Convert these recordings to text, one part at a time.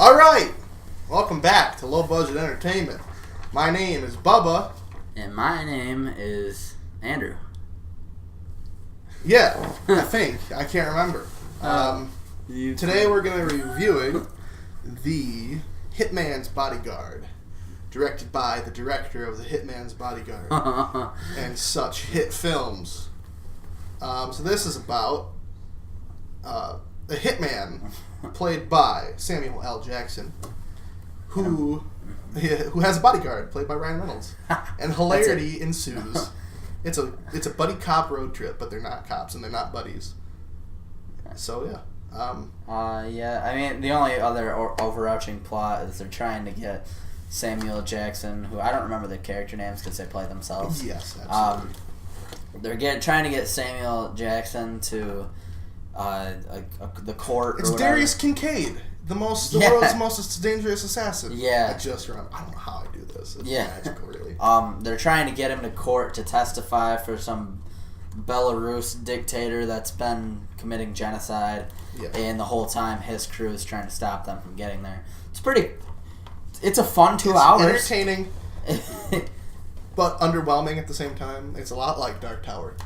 All right, welcome back to Low Budget Entertainment. My name is Bubba. And my name is Andrew. Yeah, I think. I can't remember. Today we're going to be reviewing the Hitman's Bodyguard, directed by the director of the Hitman's Bodyguard and such hit films. So this is about a hitman played by Samuel L. Jackson, who has a bodyguard played by Ryan Reynolds, and hilarity ensues. It's a buddy cop road trip, but they're not cops and they're not buddies. So yeah. Yeah. I mean, the only other overarching plot is they're trying to get Samuel Jackson, who I don't remember the character names because they play themselves. Yes, absolutely. They're trying to get Samuel Jackson to the court. It's or whatever. Darius Kincaid, the world's most dangerous assassin. Yeah. I just remember. I don't know how I do this. It's magical, really. They're trying to get him to court to testify for some Belarus dictator that's been committing genocide, and the whole time his crew is trying to stop them from getting there. It's a fun 2 hours. Entertaining, but underwhelming at the same time. It's a lot like Dark Tower.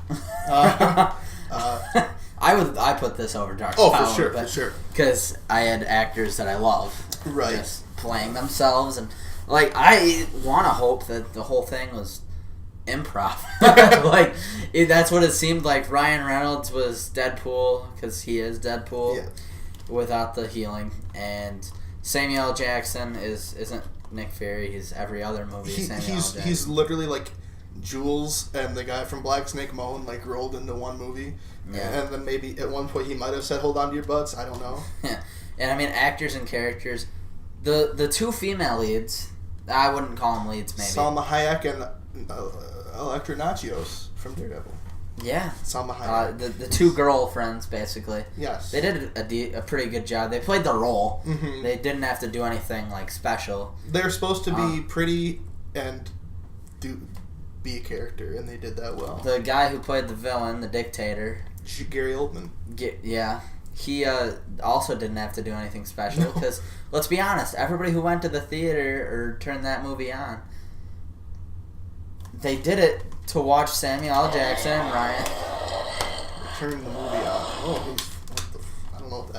I put this over Dark Tower. Oh, for sure. Because I had actors that I love, right, just playing themselves, and I want to hope that the whole thing was improv. That's what it seemed like. Ryan Reynolds was Deadpool because he is Deadpool without the healing, and Samuel L. Jackson isn't Nick Fury. He's every other movie. He's literally like Jules and the guy from Black Snake Moan rolled into one movie. Yeah. And then maybe at one point he might have said, "Hold on to your butts." I don't know. Yeah. And I mean, actors and characters. The two female leads, I wouldn't call them leads, maybe. Salma Hayek and Electra Nachios from Daredevil. Yeah. Salma Hayek. The two girlfriends, basically. Yes. They did a pretty good job. They played the role. Mm-hmm. They didn't have to do anything special. They're supposed to be pretty and be a character, and they did that well. The guy who played the villain, the dictator, Gary Oldman. He also didn't have to do anything special because, let's be honest, everybody who went to the theater or turned that movie on, they did it to watch Samuel L. Jackson and Ryan. Turn the movie on. Oh, I don't know what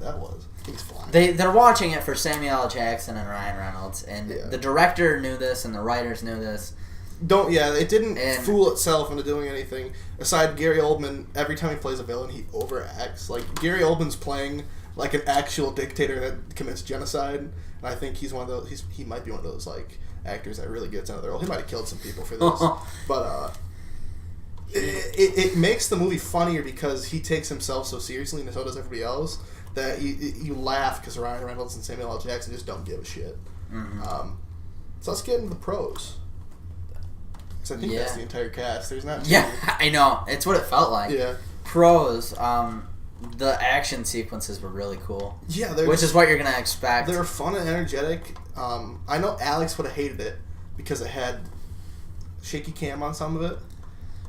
that was. He's flying. They're watching it for Samuel L. Jackson and Ryan Reynolds, and the director knew this and the writers knew this. It didn't fool itself into doing anything. Aside Gary Oldman, every time he plays a villain, he overacts. Gary Oldman's playing an actual dictator that commits genocide, and I think he's one of those. He might be one of those actors that really gets into their role. He might have killed some people for this, but it makes the movie funnier because he takes himself so seriously, and so does everybody else, that you laugh because Ryan Reynolds and Samuel L. Jackson just don't give a shit. Mm-hmm. So let's get into the pros. I think that's the entire cast. There's not. Yeah, I know. It's what it felt like. Yeah. Pros. The action sequences were really cool. Yeah, which is what you're gonna expect. They were fun and energetic. I know Alex would have hated it because it had shaky cam on some of it.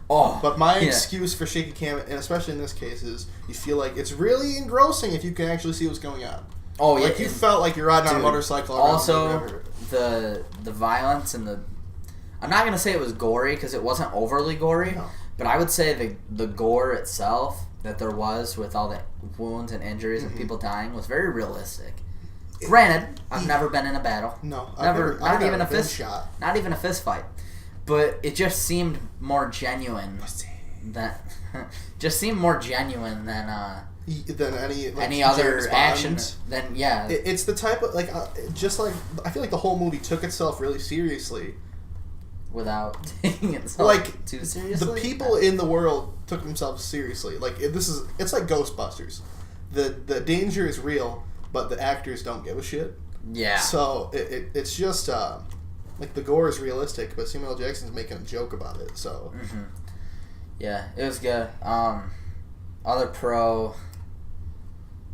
Oh. But my excuse for shaky cam, and especially in this case, is you feel like it's really engrossing if you can actually see what's going on. Oh yeah. You felt like you're riding on a motorcycle. Also, the violence and the. I'm not going to say it was gory because it wasn't overly gory, but I would say the gore itself that there was with all the wounds and injuries and people dying was very realistic. Granted, I've never been in a battle. No, not even a fist fight. But it just seemed more genuine. Just seemed more genuine than any other action. It's the type of I feel like the whole movie took itself really seriously. Without taking itself too seriously. The people in the world took themselves seriously. It's like Ghostbusters. The danger is real, but the actors don't give a shit. Yeah. So it's just the gore is realistic, but Samuel L. Jackson's making a joke about it. So. Mm-hmm. Yeah, it was good. Other pro.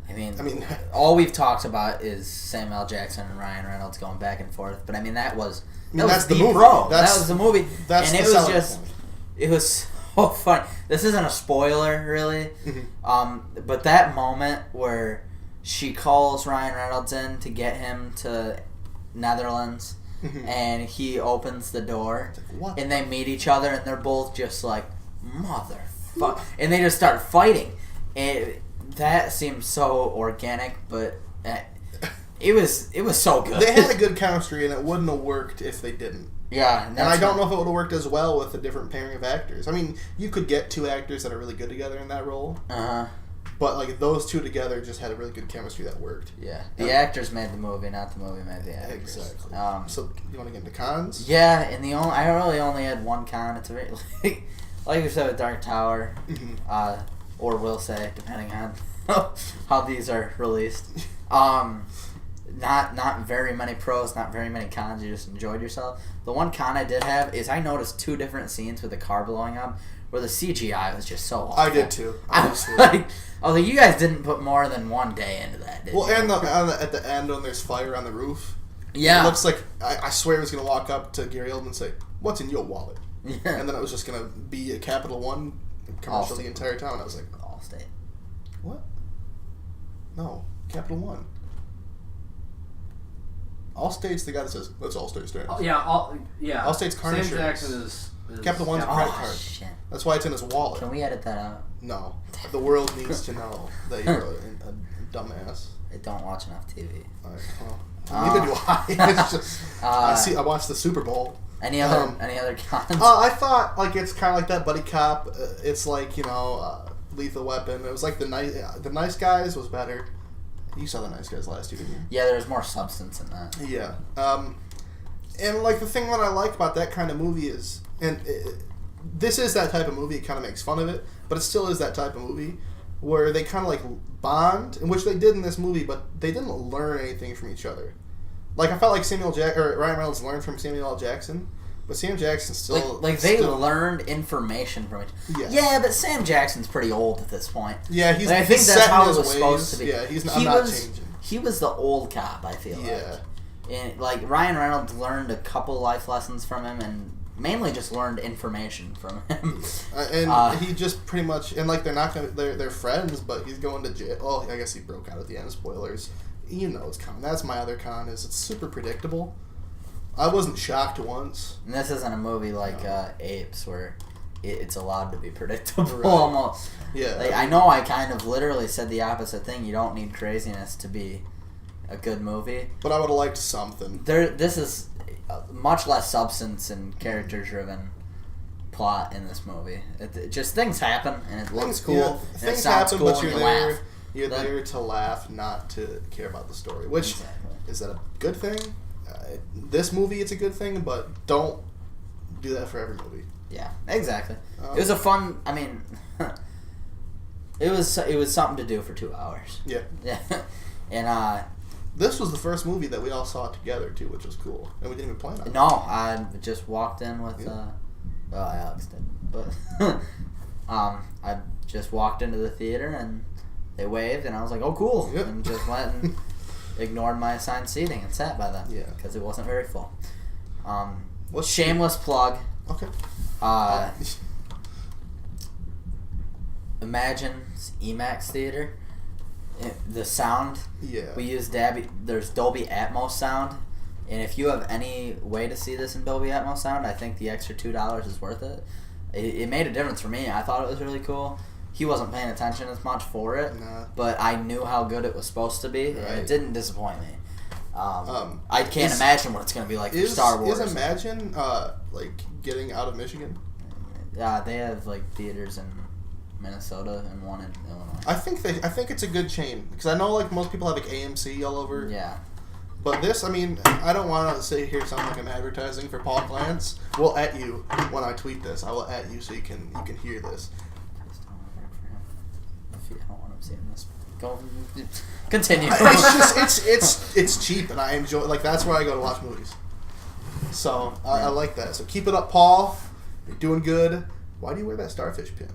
I mean, all we've talked about is Samuel L. Jackson and Ryan Reynolds going back and forth, but that was the movie. Pro. That was the movie. It was so funny. This isn't a spoiler, really, but that moment where she calls Ryan Reynolds in to get him to Netherlands, and he opens the door, what? And they meet each other, and they're both just like, motherfucker, and they just start fighting. That seems so organic, but it was so good. They had a good chemistry, and it wouldn't have worked if they didn't. Yeah, and I don't know if it would have worked as well with a different pairing of actors. I mean, you could get two actors that are really good together in that role. But like those two together just had a really good chemistry that worked. Yeah, the actors made the movie, not the movie made the actors. Exactly. So you want to get into cons? Yeah, and I really only had one con. It's very like you said with Dark Tower, or will say depending on how these are released. Not very many pros, not very many cons. You just enjoyed yourself. The one con I did have is I noticed 2 different scenes with the car blowing up where the CGI was just so awful. I did too. I was like, you guys didn't put more than one day into that, did you? Well, and at the end when there's fire on the roof, yeah, it looks like I swear it was going to walk up to Gary Oldman and say, "What's in your wallet?" Yeah. And then it was just going to be a Capital One commercial the entire time. And I was like, Allstate. What? No, Capital One. Allstate's the guy that says, "That's Allstate stands." Oh, yeah. Allstate's car Sam insurance. Jackson is Capital One's a credit card. Shit. That's why it's in his wallet. Can we edit that out? No. The world needs to know that you're a dumbass. I don't watch enough TV. Alright, well, neither do I. It's just, I watched the Super Bowl. Any other cons? I thought like it's kind of like that buddy cop. It's like Lethal Weapon. It was like the Nice Guys was better. You saw the Nice Guys last year, didn't you? Yeah, there's more substance in that. Yeah. And like the thing that I like about that kind of movie is, this is that type of movie. It kind of makes fun of it, but it still is that type of movie where they kind of like bond, in which they did in this movie, but they didn't learn anything from each other. Like I felt like Ryan Reynolds learned from Samuel L. Jackson, but Sam Jackson still they learned information from it. Yeah, but Sam Jackson's pretty old at this point. Yeah, I think that's how it was ways. supposed to be. Yeah, I'm not changing. He was the old cop. I feel like. And like Ryan Reynolds learned a couple life lessons from him, and mainly just learned information from him. And he just pretty much, and like they're friends, but he's going to jail. Well, I guess he broke out at the end. Spoilers. It's coming. That's my other con. Is it's super predictable. I wasn't shocked once. And this isn't a movie like Apes where it's allowed to be predictable. Right. Almost. Yeah. Like, I know I kind of literally said the opposite thing. You don't need craziness to be a good movie. But I would have liked something. This is much less substance and character-driven plot in this movie. Just things happen, and it looks cool. Yeah, and things it sounds happen, cool, but and you're you there. laugh. You're there to laugh, not to care about the story. Which is that a good thing? This movie, it's a good thing, but don't do that for every movie. Yeah, exactly. It was a fun. I mean, it was something to do for 2 hours. Yeah. Yeah, and this was the first movie that we all saw together too, which was cool, and we didn't even plan on it. No, I just walked in with. Well, Alex didn't, but I just walked into the theater and they waved, and I was like, "Oh, cool!" Yep. And just went and ignored my assigned seating and sat by them. Yeah, because it wasn't very full. Shameless plug. Okay. Imagine's IMAX theater. The sound. Yeah. We use there's Dolby Atmos sound, and if you have any way to see this in Dolby Atmos sound, I think the extra $2 is worth it. It made a difference for me. I thought it was really cool. He wasn't paying attention as much for it, but I knew how good it was supposed to be, and it didn't disappoint me. I can't imagine what it's going to be like for Star Wars. Is Imagine like getting out of Michigan? Yeah, they have like theaters in Minnesota and one in Illinois. I think it's a good chain because I know like most people have like AMC all over. Yeah. But this, I mean, I don't want to say here sound like I'm advertising for Paul Glantz. We'll at you when I tweet this. I will at you so you can hear this. If you don't want him seeing this, go continue. It's just it's cheap and I enjoy. Like that's where I go to watch movies. So I like that. So keep it up, Paul. You're doing good. Why do you wear that starfish pin?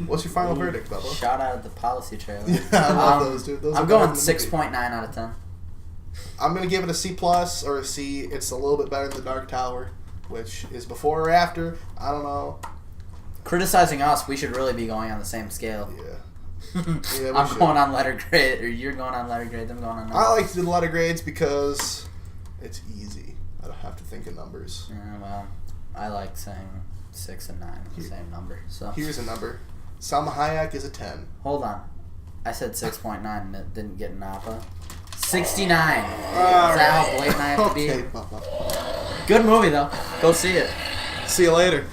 What's your final verdict, Bubba? Shout out the policy trailer. Yeah, I love those, dude. I'm going 6.9 out of 10. I'm gonna give it a C+ or a C. It's a little bit better than the Dark Tower, which is before or after. I don't know. Criticizing us, we should really be going on the same scale. Yeah. Yeah, I'm going on letter grade, or you're going on letter grade. I'm going on. I like to do the letter grades because it's easy. I don't have to think of numbers. Yeah, well, I like saying 6 and 9 are the same number. So here's a number. Salma Hayek is a 10. Hold on. I said 6.9 and it didn't get an APA. 69. Is that how blatant I have to be? Okay, Bubba. Good movie, though. Go see it. See you later.